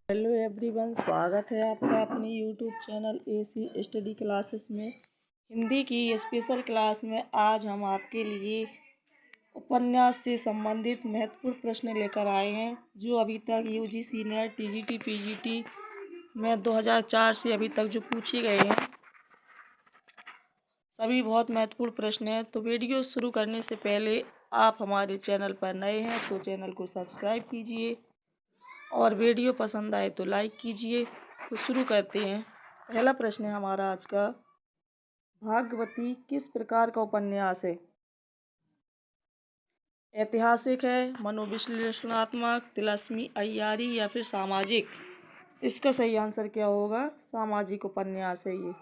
Hello everyone, स्वागत है आपका अपने YouTube channel AC study classes में। हिंदी की स्पेशल क्लास में आज हम आपके लिए उपन्यास से संबंधित महत्वपूर्ण प्रश्न लेकर आए हैं, जो अभी तक यूजीसी नेट टीजीटी पीजीटी में 2004 से अभी तक जो पूछे गए हैं, सभी बहुत महत्वपूर्ण प्रश्न हैं। तो वीडियो शुरू करने से पहले आप हमारे चैनल पर नए हैं तो चैनल को सब्सक्राइब कीजिए और वीडियो पसंद आए तो लाइक कीजिए। तो शुरू करते हैं। पहला प्रश्न है हमारा आज का, भाग्यवती किस प्रकार का उपन्यास है? ऐतिहासिक है, मनोविश्लेषणात्मक, तिलस्मी अय्यारी या फिर सामाजिक? इसका सही आंसर क्या होगा? सामाजिक उपन्यास है ये।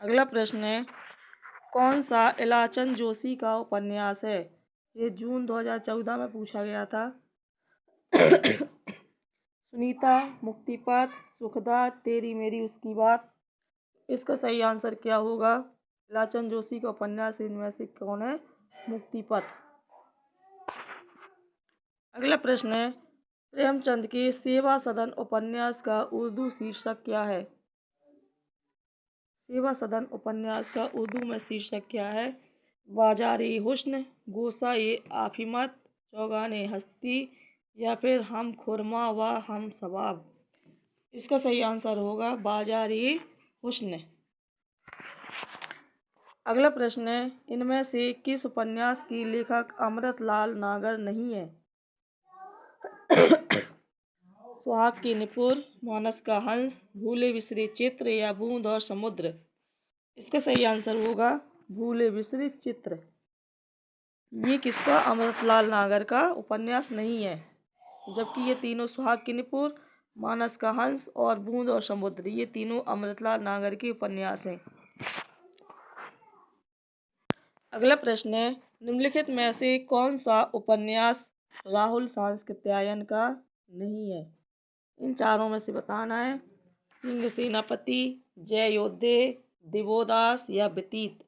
अगला प्रश्न है, कौन सा इलाचन जोशी का उपन्यास है? ये जून 2014 में पूछा गया था। सुनीता, मुक्तिपथ, सुखदा, तेरी मेरी उसकी बात? इसका सही आंसर क्या होगा? इलाचन जोशी का उपन्यास इनमें से कौन है? मुक्तिपथ। अगला प्रश्न है, प्रेमचंद के सेवा सदन उपन्यास का उर्दू शीर्षक क्या है? सेवा सदन उपन्यास का उर्दू में शीर्षक क्या है? बाजार-ए हुस्न, गोशा-ए आफिमत, चौगान-ए हस्ती या फिर हम खुरमा व हम सबाब? इसका सही आंसर होगा बाजार-ए हुस्न। अगला प्रश्न है, इनमें से किस उपन्यास की लेखक अमृतलाल नागर नहीं है? सुहाग की निपुर, मानस का हंस, भूले बिसरे चित्र या बूंद और समुद्र? इसका सही आंसर होगा भूले बिसरे चित्र। ये किसका? अमृतलाल नागर का उपन्यास नहीं है, जबकि ये तीनों सुहाग की निपुर, मानस का हंस और बूंद और समुद्र, ये तीनों अमृतलाल नागर के उपन्यास हैं। अगला प्रश्न है, निम्नलिखित में से कौन सा उपन्यास राहुल सांकृत्यायन का नहीं है? इन चारों में से बताना है। सिंह सेनापति, जय योद्धे, दिवोदास या व्यतीत?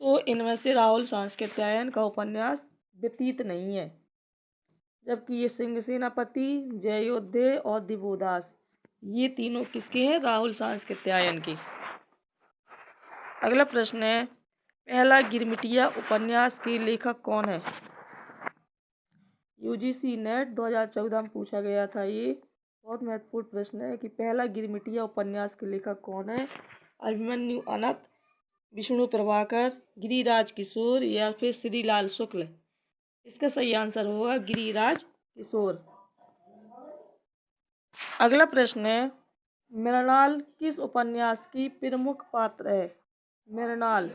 तो इनमें से राहुल सांकृत्यायन का उपन्यास व्यतीत नहीं है, जबकि ये सिंह सेनापति, जय योद्धे और दिवोदास, ये तीनों किसके हैं? राहुल सांकृत्यायन के। अगला प्रश्न है, पहला गिरमिटिया उपन्यास के लेखक कौन है? यूजीसी नेट 2014 में पूछा गया था। ये बहुत महत्वपूर्ण प्रश्न है कि पहला गिरमिटिया उपन्यास के लेखक कौन है? अभिमन्यु अनंत, विष्णु प्रभाकर, गिरिराज किशोर या फिर श्रीलाल शुक्ल? इसका सही आंसर होगा गिरिराज किशोर। अगला प्रश्न है, मृणाल किस उपन्यास की प्रमुख पात्र है? मृणाल,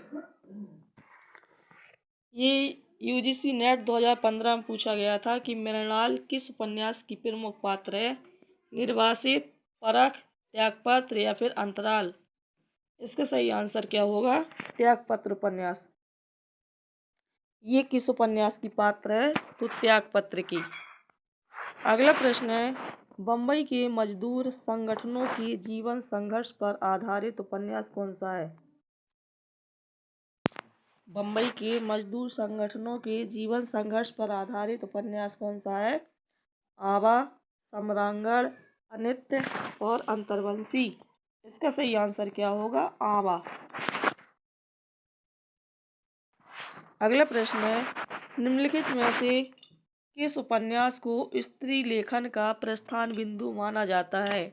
ये यूजीसी नेट 2015 में पूछा गया था कि मृणाल किस उपन्यास की प्रमुख पात्र है? निर्वासित, परख, त्यागपत्र या फिर अंतराल? इसका सही आंसर क्या होगा? त्यागपत्र उपन्यास। ये किस उपन्यास की पात्र है? तो त्यागपत्र की। अगला प्रश्न है, बम्बई के मजदूर संगठनों के जीवन संघर्ष पर आधारित उपन्यास कौन सा है? बम्बई के मजदूर संगठनों के जीवन संघर्ष पर आधारित उपन्यास कौन सा है? आवा, सम्रांगण, अनित्य और अंतर्वंशी? इसका सही आंसर क्या होगा? आवा। अगला प्रश्न है, निम्नलिखित में से किस उपन्यास को स्त्री लेखन का प्रस्थान बिंदु माना जाता है?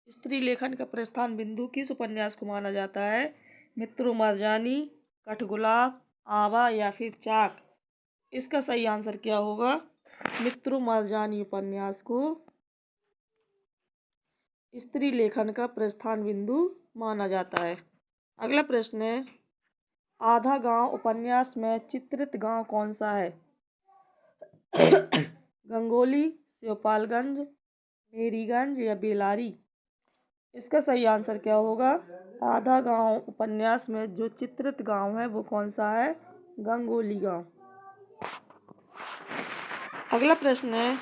स्त्री लेखन का प्रस्थान बिंदु किस उपन्यास को माना जाता है? मित्रों मरजानी, कठगुलाब, आवा या फिर चाक? इसका सही आंसर क्या होगा? मित्रों मरजानी उपन्यास को स्त्री लेखन का प्रस्थान बिंदु माना जाता है। अगला प्रश्न है, आधा गांव उपन्यास में चित्रित गांव कौन सा है? गंगोली, शिवपालगंज, मेरीगंज या बेलारी? इसका सही आंसर क्या होगा? आधा गांव उपन्यास में जो चित्रित गांव है वो कौन सा है? गंगोली गांव। अगला प्रश्न है,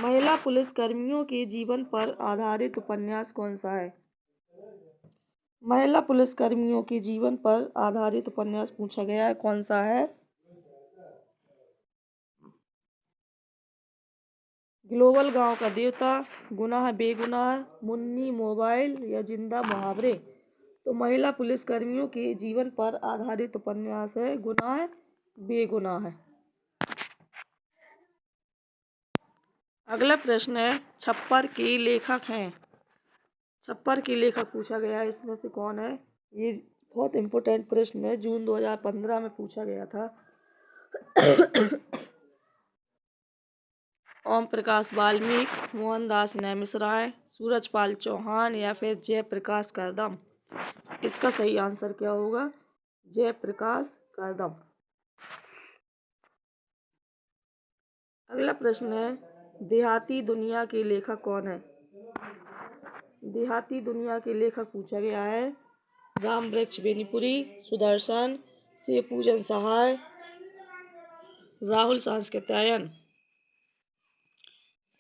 महिला पुलिसकर्मियों के जीवन पर आधारित उपन्यास कौन सा है? महिला पुलिसकर्मियों के जीवन पर आधारित उपन्यास पूछा गया है, कौन सा है? ग्लोबल गांव का देवता, गुनाह बेगुनाह, मुन्नी मोबाइल या जिंदा मुहावरे। तो महिला पुलिसकर्मियों के जीवन पर आधारित उपन्यास है गुनाह बेगुनाह है। अगला प्रश्न है छप्पर के लेखक हैं। छप्पर के लेखक पूछा गया है, इसमें से कौन है? ये बहुत इम्पोर्टेंट प्रश्न है, जून 2015 में पूछा गया था। ओम प्रकाश वाल्मीकि, मोहनदास नैमिषराय, सूरजपाल चौहान या फिर जयप्रकाश करदम। इसका सही आंसर क्या होगा? जयप्रकाश करदम। अगला प्रश्न है देहाती दुनिया के लेखक कौन है? देहाती दुनिया के लेखक पूछा गया है राम वृक्ष बेनीपुरी, सुदर्शन, शिवपूजन सहाय, राहुल सांस्कृत्यायन।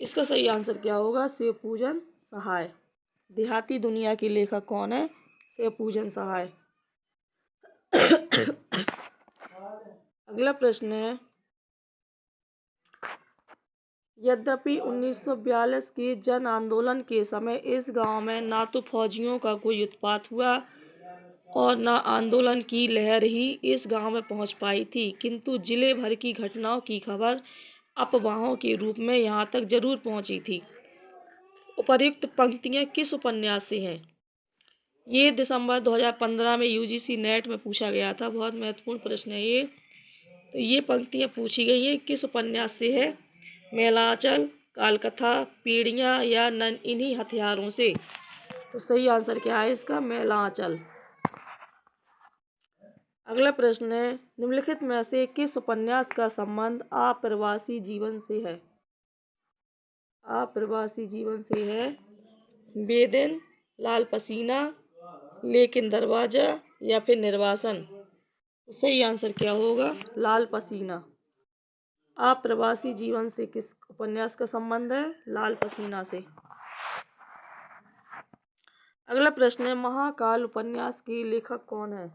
इसका सही आंसर क्या होगा? शिवपूजन सहाय। देहाती दुनिया के लेखक कौन है? शिवपूजन सहाय। अगला प्रश्न है यद्यपि 1942 के जन आंदोलन के समय इस गांव में ना तो फौजियों का कोई उत्पात हुआ और न आंदोलन की लहर ही इस गांव में पहुंच पाई थी, किंतु जिले भर की घटनाओं की खबर अफवाहों के रूप में यहां तक जरूर पहुंची थी। उपर्युक्त पंक्तियां किस उपन्यास से हैं? ये दिसंबर 2015 में यूजीसी नेट में पूछा गया था, बहुत महत्वपूर्ण प्रश्न है ये। तो ये पंक्तियां पूछी गई हैं किस उपन्यास से है? मेलांचल, कालकथा, पीढ़ियां या इन्हीं हथियारों से। तो सही आंसर क्या है इसका? मेलांचल। अगला प्रश्न है निम्नलिखित में से किस उपन्यास का संबंध अप्रवासी जीवन से है? अप्रवासी जीवन से है बेदिन, लाल पसीना, लेकिन दरवाजा या फिर निर्वासन। तो सही आंसर क्या होगा? लाल पसीना। अप्रवासी जीवन से किस उपन्यास का संबंध है? लाल पसीना से। अगला प्रश्न है महाकाल उपन्यास के लेखक कौन है?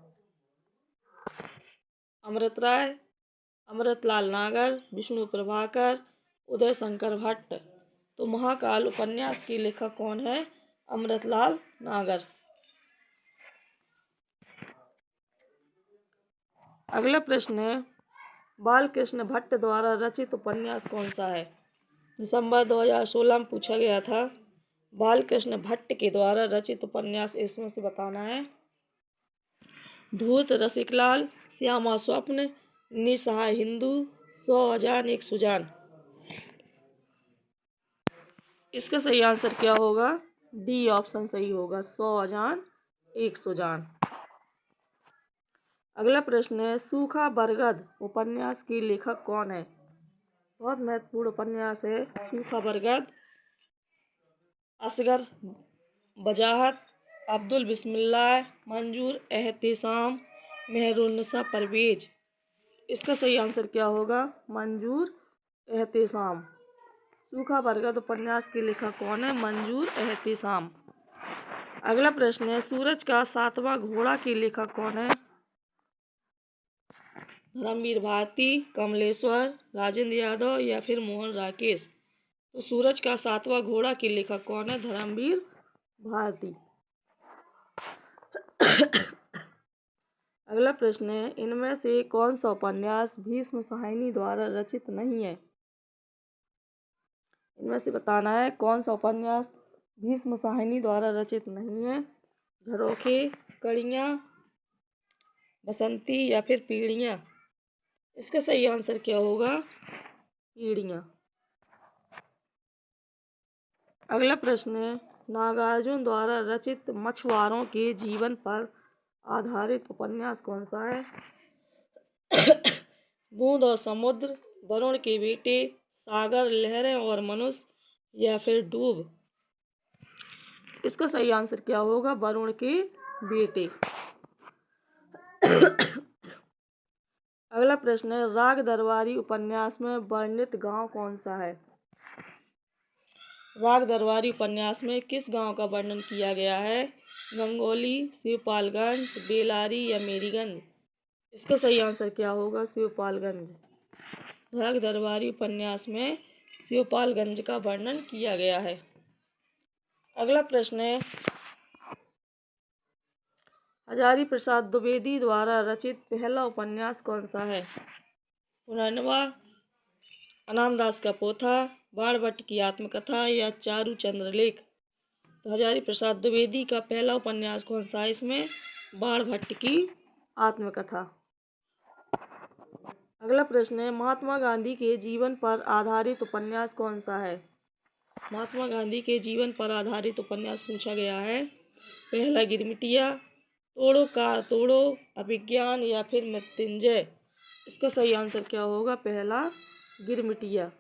अमृत राय, अमृतलाल नागर, विष्णु प्रभाकर, उदय शंकर भट्ट। तो महाकाल उपन्यास के लेखक कौन है? अमृतलाल नागर। अगला प्रश्न है बालकृष्ण भट्ट द्वारा रचित उपन्यास कौन सा है? दिसंबर 2016 में पूछा गया था बालकृष्ण भट्ट के द्वारा रचित उपन्यास इसमें से बताना है। धूर्त रसिकलाल, श्यामा स्वप्न, निसहाय हिंदू, 100 अजान एक सुजान। इसका सही आंसर क्या होगा? डी ऑप्शन सही होगा, 100 अजान एक सुजान। अगला प्रश्न है सूखा बरगद उपन्यास के लेखक कौन है? बहुत महत्वपूर्ण उपन्यास है सूखा बरगद। असगर बजाहत, अब्दुल बिस्मिल्लाह, मंजूर एहतिसाम, मेहरुन्निसा परवेज। इसका सही आंसर क्या होगा? मंजूर एहतिसाम। सूखा बरगद उपन्यास के लेखक कौन है? मंजूर एहतिसाम। अगला प्रश्न है सूरज का सातवां घोड़ा के लेखक कौन है? धर्मवीर भारती, कमलेश्वर, राजेंद्र यादव या फिर मोहन राकेश। तो सूरज का सातवां घोड़ा के लेखक कौन है? धर्मवीर भारती। अगला प्रश्न है इनमें से कौन सा उपन्यास भीष्म साहनी द्वारा रचित नहीं है? इनमें से बताना है कौन सा उपन्यास भीष्म साहनी द्वारा रचित नहीं है। झरोखे, कड़ियाँ, बसंती या फिर पीढ़ियाँ। इसका सही आंसर क्या होगा? पीढ़ियाँ। अगला प्रश्न है नागार्जुन द्वारा रचित मछुआरों के जीवन पर आधारित उपन्यास कौन सा है? बूंद और समुद्र, वरुण के बेटे, सागर, लहरें और मनुष्य या फिर डूब। इसका सही आंसर क्या होगा? वरुण के बेटे। अगला प्रश्न है राग दरबारी उपन्यास में वर्णित गांव कौन सा है? राग दरबारी उपन्यास में किस गांव का वर्णन किया गया है? गंगोली, शिवपालगंज, बेलारी या मेरीगंज। इसका सही आंसर क्या होगा? शिवपालगंज। राग दरबारी उपन्यास में शिवपालगंज का वर्णन किया गया है। अगला प्रश्न है, हजारी प्रसाद द्विवेदी द्वारा रचित पहला उपन्यास कौन सा है? पुनर्नवा, अनामदास का पोथा, बाणभट्ट की आत्मकथा या चारू चंद्रलेख? तो हजारी प्रसाद द्विवेदी का पहला उपन्यास कौन सा है? इसमें बाणभट्ट की आत्मकथा। अगला प्रश्न है, महात्मा गांधी के जीवन पर आधारित उपन्यास कौन सा है? महात्मा गांधी के जीवन पर आधारित उपन्यास पूछा गया है। पहला गिरमिटिया, तोड़ो कार तोड़ो, अभिज्ञान या फिर मृत्युंजय? इसका सही आंसर क्या होगा? पहला गिरमिटिया।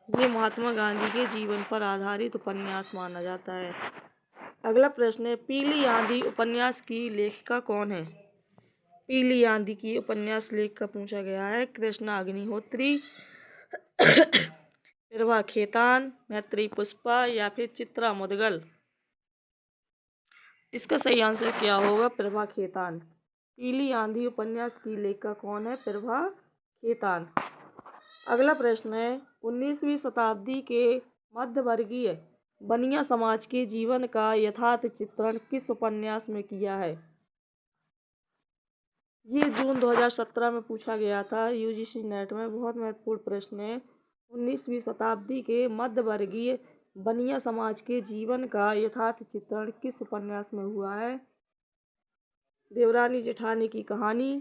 ये महात्मा गांधी के जीवन पर आधारित उपन्यास माना जाता है। अगला प्रश्न है, पीली आंधी उपन्यास की लेखिका कौन है? पीली आंधी की उपन्यास लेखिका पूछा गया है। कृष्णा अग्निहोत्री, प्रभा खेतान, मैत्री पुष्पा या फिर चित्रा मुदगल? इसका सही आंसर क्या होगा? प्रभा खेतान। पीली आंधी उपन्यास की लेखिका कौन है? प्रभा खेतान। अगला प्रश्न है, 19वीं शताब्दी के मध्यवर्गीय बनिया समाज के जीवन का यथार्थ चित्रण किस उपन्यास में किया है? ये जून 2017 में पूछा गया था यूजीसी नेट में। बहुत महत्वपूर्ण प्रश्न है। 19वीं शताब्दी के मध्यवर्गीय बनिया समाज के जीवन का यथार्थ चित्रण किस उपन्यास में हुआ है? देवरानी जेठानी की कहानी,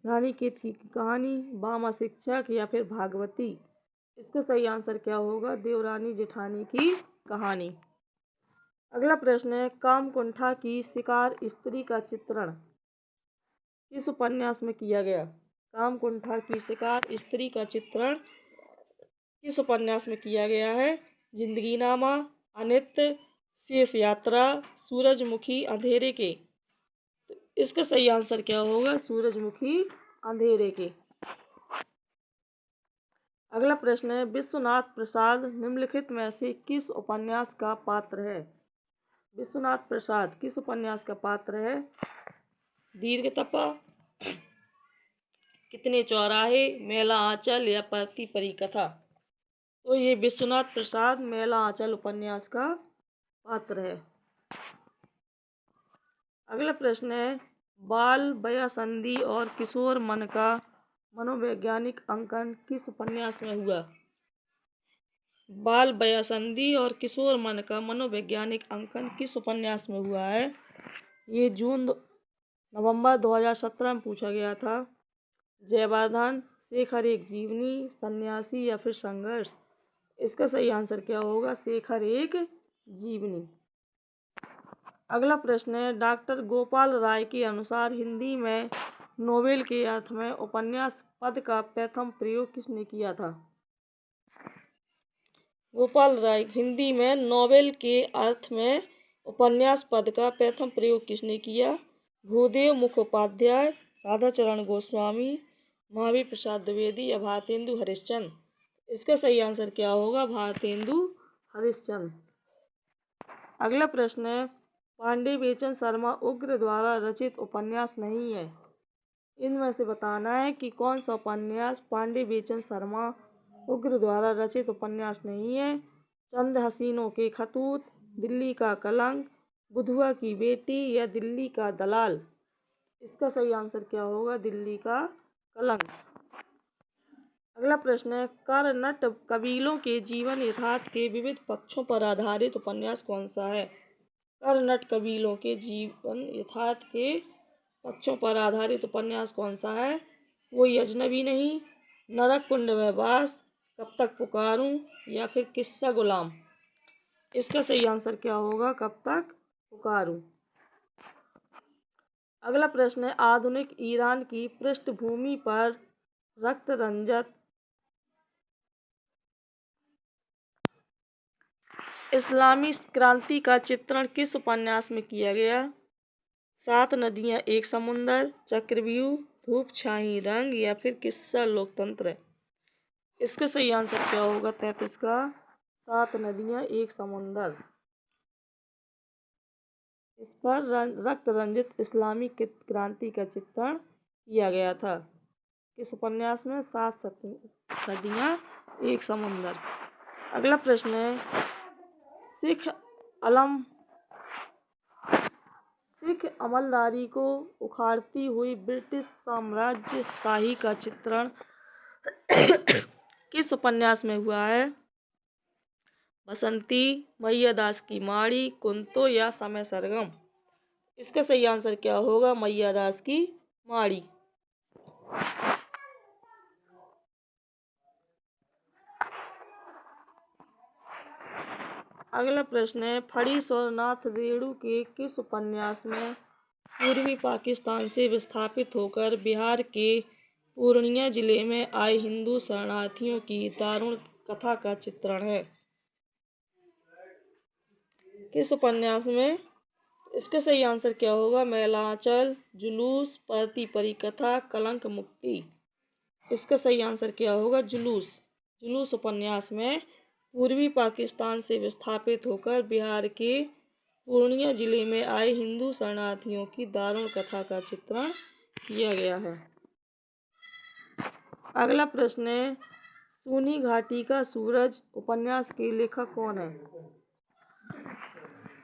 रानी केतकी की कहानी, बामा शिक्षक या फिर भागवती? इसका सही आंसर क्या होगा? देवरानी जेठानी की कहानी। अगला प्रश्न है, कामकुंठा की शिकार स्त्री का चित्रण किस उपन्यास में किया गया? कामकुंठा की शिकार स्त्री का चित्रण किस उपन्यास में किया गया है? जिंदगीनामा, अनित्य, शेष यात्रा, सूरजमुखी अंधेरे के? इसका सही आंसर क्या होगा? सूरजमुखी अंधेरे के। अगला प्रश्न है, विश्वनाथ प्रसाद निम्नलिखित में से किस उपन्यास का पात्र है? विश्वनाथ प्रसाद किस उपन्यास का पात्र है? दीर्घतपा, कितने चौराहे, मेला आंचल या पति परी कथा? तो ये विश्वनाथ प्रसाद मेला आंचल उपन्यास का पात्र है। अगला प्रश्न है, बाल वयसंधि और किशोर मन का मनोवैज्ञानिक अंकन किस उपन्यास में हुआ? बाल वयसंधि और किशोर मन का मनोवैज्ञानिक अंकन किस उपन्यास में हुआ है? ये नवंबर 2017 में पूछा गया था। जयवर्धन, शेखर एक जीवनी, सन्यासी या फिर संघर्ष? इसका सही आंसर क्या होगा? शेखर एक जीवनी। अगला प्रश्न है, डॉक्टर गोपाल राय के अनुसार हिंदी में नोवेल के अर्थ में उपन्यास पद का प्रथम प्रयोग किसने किया था? गोपाल राय, हिंदी में नोवेल के अर्थ में उपन्यास पद का प्रथम प्रयोग किसने किया? भूदेव मुखोपाध्याय, राधाचरण गोस्वामी, महावीर प्रसाद द्विवेदी या भारतेंदु हरिश्चंद्र? इसका सही आंसर क्या होगा? भारतेंदु हरिश्चंद्र। अगला प्रश्न है, पांडे बेचन शर्मा उग्र द्वारा रचित उपन्यास नहीं है। इनमें से बताना है कि कौन सा उपन्यास पांडे बेचन शर्मा उग्र द्वारा रचित उपन्यास नहीं है। चंद हसीनों के खतूत, दिल्ली का कलंक, बुधुआ की बेटी या दिल्ली का दलाल? इसका सही आंसर क्या होगा? दिल्ली का कलंक। अगला प्रश्न है, करनट कबीलों के जीवन यथार्थ के विविध पक्षों पर आधारित उपन्यास कौन सा है? करनट कबीलों के जीवन यथार्थ के पक्षों पर आधारित उपन्यास कौन सा है? कोई अजनबी नहीं, नरक कुंड में वास, कब तक पुकारूं या फिर किस्सा गुलाम? इसका सही आंसर क्या होगा? कब तक पुकारूं। अगला प्रश्न है, आधुनिक ईरान की पृष्ठभूमि पर रक्त रंजित इस्लामी क्रांति का चित्रण किस उपन्यास में किया गया? 7 नदियां एक समुंदर, चक्रव्यूह, धूप छाई रंग या फिर किस्सा लोकतंत्र? इसका सही आंसर क्या होगा? 33 का 7 नदियां एक समुंदर। इस पर रक्त रंजित इस्लामी क्रांति का चित्रण किया गया था। किस उपन्यास में? 7 नदियां एक समुंदर। अगला प्रश्न है सिख अमलदारी को उखाड़ती हुई ब्रिटिश साम्राज्यशाही का चित्रण किस उपन्यास में हुआ है? बसंती, मैयादास की माड़ी, कुंतो या समय सरगम? इसका सही आंसर क्या होगा? मैयादास की माड़ी। अगला प्रश्न है फणी स्वरनाथ रेणु के किस उपन्यास में पूर्वी पाकिस्तान से विस्थापित होकर बिहार के पूर्णिया जिले में आए हिंदू शरणार्थियों की दारुण कथा का चित्रण है? किस उपन्यास में? इसका सही आंसर क्या होगा? मैलांचल, जुलूस, परती परी कथा, कलंक मुक्ति? इसका सही आंसर क्या होगा? जुलूस उपन्यास में पूर्वी पाकिस्तान से विस्थापित होकर बिहार के पूर्णिया जिले में आए हिंदू शरणार्थियों की दारुण कथा का चित्रण किया गया है। अगला प्रश्न है सूनी घाटी का सूरज उपन्यास के लेखक कौन है?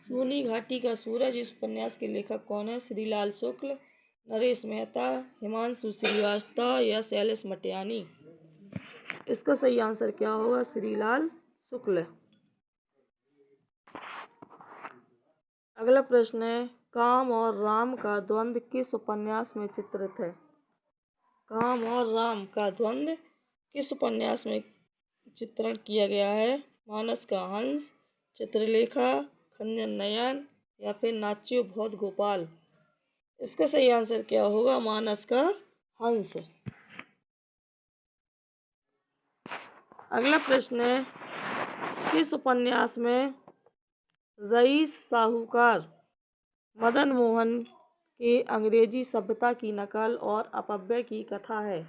सूनी घाटी का सूरज इस उपन्यास के लेखक कौन है? श्रीलाल शुक्ल, नरेश मेहता, हिमांशु श्रीवास्तव या शैलेश मटियानी? इसका सही आंसर क्या होगा? श्रीलाल शुक्ल। अगला प्रश्न है काम और राम का द्वंद्व किस उपन्यास में चित्रित है? काम और राम का द्वंद्व किस उपन्यास में चित्रण किया गया है? मानस का हंस, चित्रलेखा, खंजन नयन या फिर नाच्यो बहुत गोपाल? इसका सही आंसर क्या होगा? मानस का हंस। अगला प्रश्न है किस उपन्यास में रईस साहूकार मदन मोहन के अंग्रेजी सभ्यता की नकल और अपव्यय की कथा है?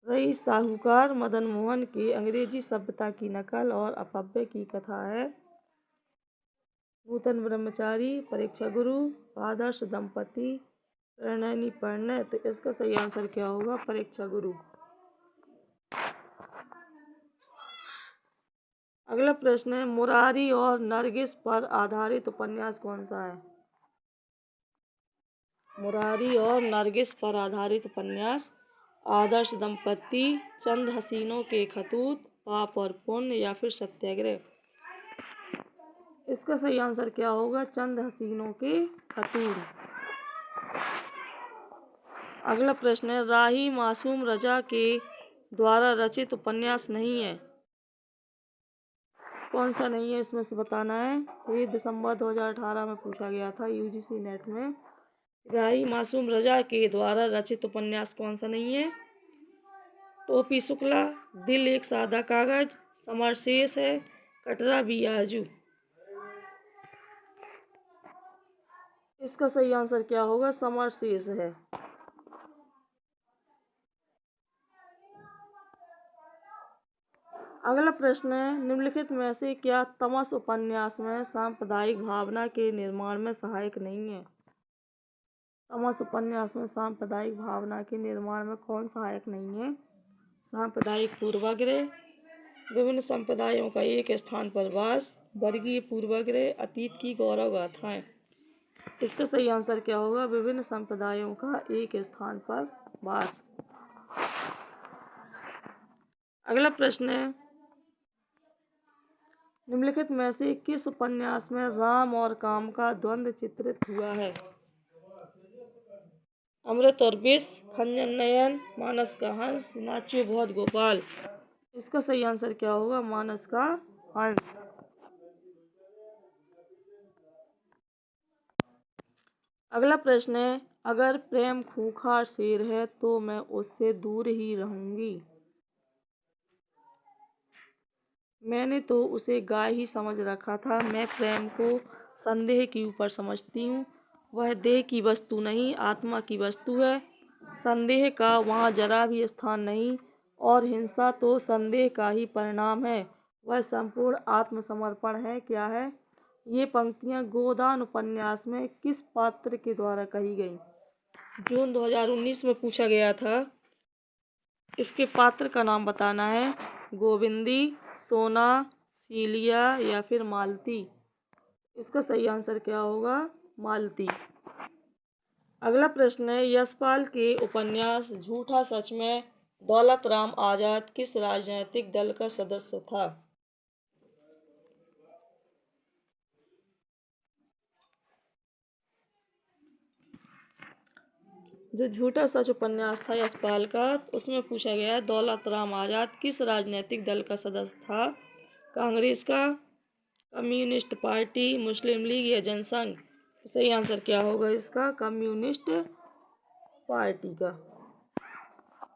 रईस साहूकार मदन मोहन के अंग्रेजी सभ्यता की नकल और अपव्यय की कथा है। नूतन ब्रह्मचारी, परीक्षा गुरु, आदर्श दंपति, प्रणयनी परिणय? तो इसका सही आंसर क्या होगा? परीक्षा गुरु। अगला प्रश्न है मुरारी और नरगिस पर आधारित उपन्यास कौन सा है? मुरारी और नरगिस पर आधारित उपन्यास आदर्श दंपति, चंद हसीनों के खतूत, पाप और पुण्य या फिर सत्याग्रह? इसका सही आंसर क्या होगा? चंद हसीनों के खतूत। अगला प्रश्न है राही मासूम रजा के द्वारा रचित उपन्यास नहीं है? कौन सा नहीं है इसमें से बताना है। ये दिसंबर 2018 में पूछा गया था यूजीसी नेट में। राही मासूम रजा के द्वारा रचित उपन्यास कौन सा नहीं है? टोपी शुक्ला, दिल एक सादा कागज, समरशेष है, कटरा भी आजू? इसका सही आंसर क्या होगा? समरशेष है। अगला प्रश्न है निम्नलिखित में से क्या तमस उपन्यास में सांप्रदायिक भावना के निर्माण में सहायक नहीं है? तमस उपन्यास में सांप्रदायिक भावना के निर्माण में कौन सहायक नहीं है? सांप्रदायिक पूर्वाग्रह, विभिन्न संप्रदायों का एक स्थान पर वास, वर्गीय पूर्वाग्रह, अतीत की गौरव गाथाएं? इसका सही आंसर क्या होगा? विभिन्न संप्रदायों का एक स्थान पर वास। अगला प्रश्न है निम्नलिखित में से किस उपन्यास में राम और काम का द्वंद्व चित्रित हुआ है? अमृत और विष, खंजन नयन, मानस का हंस, नाच्यो बहुत गोपाल? इसका सही आंसर क्या होगा? मानस का हंस। अगला प्रश्न है अगर प्रेम खूंखार शेर है तो मैं उससे दूर ही रहूंगी। मैंने तो उसे गाय ही समझ रखा था। मैं प्रेम को संदेह के ऊपर समझती हूँ। वह देह की वस्तु नहीं, आत्मा की वस्तु है। संदेह का वहाँ जरा भी स्थान नहीं और हिंसा तो संदेह का ही परिणाम है। वह संपूर्ण आत्मसमर्पण है। क्या है? ये पंक्तियाँ गोदान उपन्यास में किस पात्र के द्वारा कही गई? जून 2019 में पूछा गया था। इसके पात्र का नाम बताना है। गोविंदी, सोना, सीलिया या फिर मालती। इसका सही आंसर क्या होगा? मालती। अगला प्रश्न है, यशपाल के उपन्यास झूठा सच में दौलत राम आजाद किस राजनीतिक दल का सदस्य था? जो झूठा सच उपन्यास था यशपाल का, उसमें पूछा गया दौलत राम आजाद किस राजनीतिक दल का सदस्य था? कांग्रेस का, कम्युनिस्ट पार्टी, मुस्लिम लीग या जनसंघ? सही आंसर क्या होगा इसका? कम्युनिस्ट पार्टी का।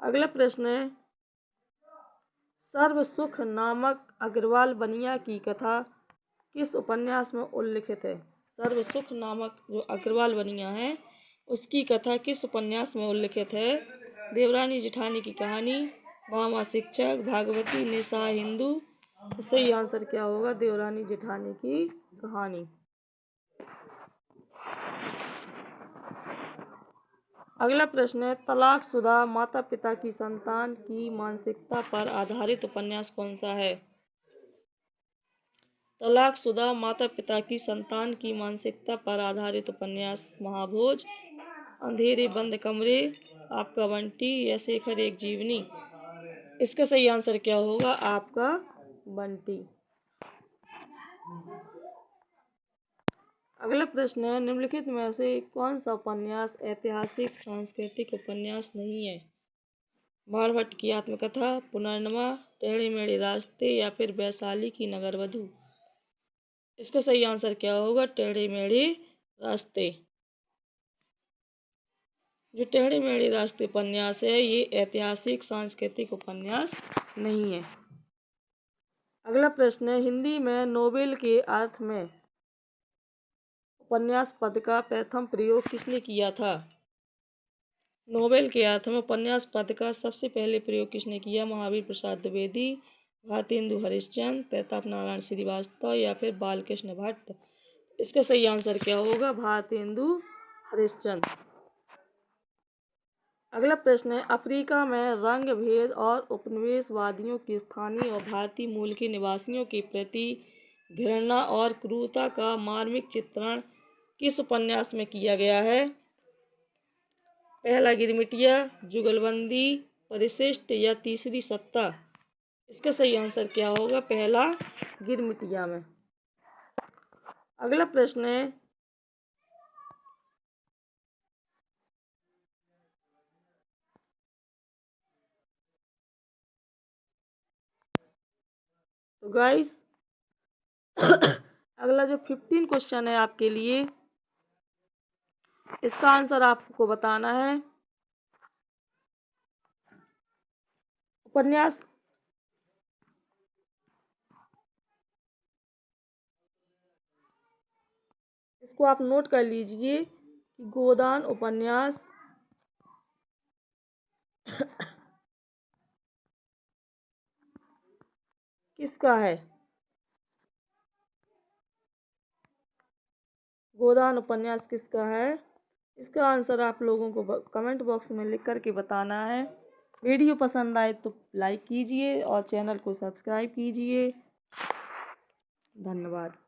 अगला प्रश्न है, सर्व सुख नामक अग्रवाल बनिया की कथा किस उपन्यास में उल्लिखित है? सर्व सुख नामक जो अग्रवाल बनिया है उसकी कथा किस उपन्यास में उल्लिखित है? देवरानी जेठानी की कहानी, मामा शिक्षक, भागवती, निशा हिंदू? सही आंसर क्या होगा? देवरानी जेठानी की कहानी। अगला प्रश्न है, तलाकशुदा माता पिता की संतान की मानसिकता पर आधारित उपन्यास कौन सा है? तलाकशुदा माता पिता की संतान की मानसिकता पर आधारित उपन्यास महाभोज, अंधेरे बंद कमरे, आपका बंटी या शेखर एक जीवनी? इसका सही आंसर क्या होगा? आपका बंटी। अगला प्रश्न है, निम्नलिखित में से कौन सा उपन्यास ऐतिहासिक सांस्कृतिक उपन्यास नहीं है? बाणभट्ट की आत्मकथा, पुनर्नवा, टेढ़े मेढ़े रास्ते या फिर वैशाली की नगरवधू? इसका सही आंसर क्या होगा? टेढ़े मेढ़े रास्ते। जो टेढ़े मेढ़े रास्ते उपन्यास है ये ऐतिहासिक सांस्कृतिक उपन्यास नहीं है। अगला प्रश्न है, हिंदी में नोबेल के अर्थ में उपन्यास पद का प्रथम प्रयोग किसने किया था? नोबेल के अर्थ में उपन्यास पद का सबसे पहले प्रयोग किसने किया? महावीर प्रसाद द्विवेदी, भारतेंदु हरिश्चंद्र, प्रताप नारायण श्रीवास्तव या फिर बालकृष्ण भट्ट? इसका सही आंसर क्या होगा? भारतेंदु हरिश्चंद्र। अगला प्रश्न है, अफ्रीका में रंग भेद और उपनिवेशवादियों की स्थानीय और भारतीय मूल के निवासियों के प्रति घृणा और क्रूरता का मार्मिक चित्रण किस उपन्यास में किया गया है? पहला गिरमिटिया, जुगलबंदी, परिशिष्ट या तीसरी सत्ता? इसका सही आंसर क्या होगा? पहला गिरमिटिया में। अगला प्रश्न है, तो गाइस अगला जो 15 क्वेश्चन है आपके लिए, इसका आंसर आपको बताना है। उपन्यास इसको आप नोट कर लीजिए कि गोदान उपन्यास किसका है? गोदान उपन्यास किसका है? इसका आंसर आप लोगों को कमेंट बॉक्स में लिख करके बताना है। वीडियो पसंद आए तो लाइक कीजिए और चैनल को सब्सक्राइब कीजिए। धन्यवाद।